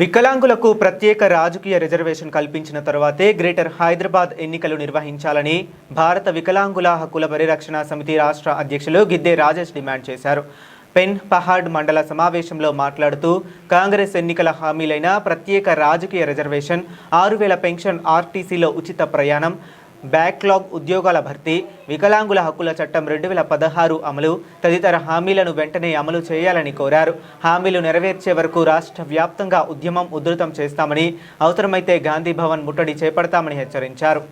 వికలాంగులకు ప్రత్యేక రాజకీయ రిజర్వేషన్ కల్పించిన తర్వాతే గ్రేటర్ హైదరాబాద్ ఎన్నికలు నిర్వహించాలని భారత వికలాంగుల హక్కుల పరిరక్షణ సమితి రాష్ట్ర అధ్యక్షులు గిద్దే రాజేష్ డిమాండ్ చేశారు. పెన్ పహాడ్ మండల సమావేశంలో మాట్లాడుతూ కాంగ్రెస్ ఎన్నికల హామీలైన ప్రత్యేక రాజకీయ రిజర్వేషన్, 6,000 పెన్షన్, ఆర్టీసీలో ఉచిత ప్రయాణం, బ్యాక్లాగ్ ఉద్యోగాల భర్తీ, వికలాంగుల హక్కుల చట్టం 2016 అమలు తదితర హామీలను వెంటనే అమలు చేయాలని కోరారు. హామీలు నెరవేర్చే వరకు రాష్ట్ర వ్యాప్తంగా ఉద్యమం ఉధృతం చేస్తామని, అవసరమైతే గాంధీ భవన్ ముట్టడి చేపడతామని హెచ్చరించారు.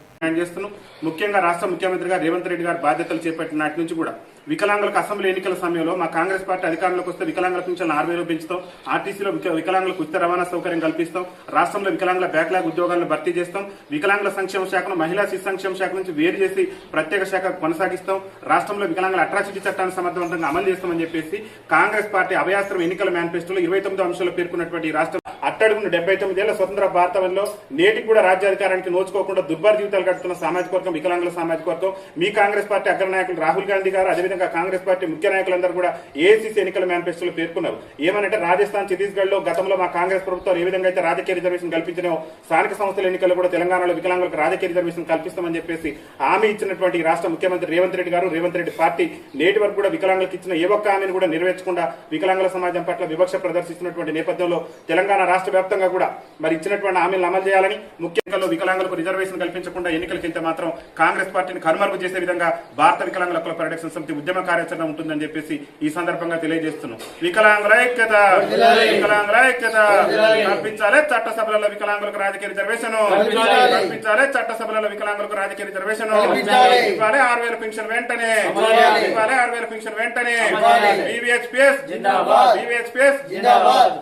ముఖ్యంగా రాష్ట్ర ముఖ్యమంత్రిగా రేవంత్ రెడ్డి గారు బాధ్యతలు చేపట్టిన నాటి నుంచి కూడా వికలాంగులకు అసెంబ్లీ ఎన్నికల సమయంలో మా కాంగ్రెస్ పార్టీ అధికారంలోకి వస్తే వికలాంగుల పింఛన్ 6,000 పెంచుతాం, ఆర్టీసీలో వికలాంగులకు ఉచిత రవాణా సౌకర్యం కల్పిస్తాం, రాష్ట్రంలో వికలాంగుల బ్యాక్లాగ్ ఉద్యోగాలను భర్తీ చేస్తాం, వికలాంగుల సంక్షేమ శాఖను మహిళా శిశు సంక్షేమ శాఖ నుంచి వేరు చేసి ప్రత్యేక శాఖ కొనసాగిస్తాం, రాష్ట్రంలో వికలాంగుల అట్రాసిటీ చట్టాన్ని సమర్థవంతంగా అమలు చేస్తామని చెప్పేసి కాంగ్రెస్ పార్టీ అభయాస్త్రం ఎన్నికల మేనిఫెస్టోలో 29 అంశాలు పేర్కొన్నటువంటి రాష్ట్రం అట్టడుగున్న 79 ఏళ్ల స్వతంత్ర భారతంలో నేటికి కూడా రాజ్యాధికారానికి నోచుకోకుండా దుర్భర జీవితాలు గడుపుతున్న సామాజిక వర్గం వికలాంగుల సామాజిక వర్గం. మీ కాంగ్రెస్ పార్టీ అగ్రనాయకులు రాహుల్ గాంధీ గారు, అదేవిధంగా కాంగ్రెస్ పార్టీ ముఖ్య నాయకులందరూ కూడా ఏఐసీసీ ఎన్నికల మేనిఫెస్టోలో పేర్కొన్నారు. ఏమనంటే రాజస్థాన్, ఛత్తీస్గఢ్ లో గతంలో మా కాంగ్రెస్ ప్రభుత్వం ఏ విధంగా అయితే రాజకీయ రిజర్వేషన్ కల్పించినో స్థానిక సంస్థల ఎన్నికల్లో కూడా తెలంగాణలో వికలాంగులకు రాజకీయ రిజర్వేషన్ కల్పిస్తామని చెప్పేసి హామీ ఇచ్చినటువంటి రాష్ట్ర ముఖ్యమంత్రి రేవంత్ రెడ్డి గారు, రేవంత్ రెడ్డి పార్టీ నేటి వరకు కూడా వికలాంగులకు ఇచ్చిన ఏ ఒక్క హామీని కూడా నెరవేర్చకుండా వికలాంగుల సమాజం పట్ల వివక్ష ప్రదర్శిస్తున్నటువంటి నేపథ్యంలో తెలంగాణ రాష్ట్ర వ్యాప్తంగా కూడా మరి ఇచ్చినటువంటి హామీలను అమలు చేయాలని, ముఖ్యంగా వికలాంగులకు రిజర్వేషన్ కల్పించకుండా ఎన్నికలకింత మాత్రం కాంగ్రెస్ పార్టీని కనుమరుగు చేసే విధంగా భారత వికలాంగుల హక్కుల పరిరక్షణ సమితి ఉద్యమ కార్యాచరణ ఉంటుందని చెప్పేసి ఈ సందర్భంగా తెలియజేస్తున్నాం. వికలాంగుల ఐక్యత, వికలాంగుల ఐక్యత, కల్పించాలి చట్టసభలలో వికలాంగులకు రాజకీయ రిజర్వేషన్, కల్పించాలి చట్టసభలలో వికలాంగులకు రాజకీయ రిజర్వేషన్, ఇవ్వాలి 6,000 పెన్షన్ వెంటనే, ఇవ్వాలి 6,000 పెన్షన్ వెంటనే. BVHPS జిందాబాద్, BVHPS జిందాబాద్.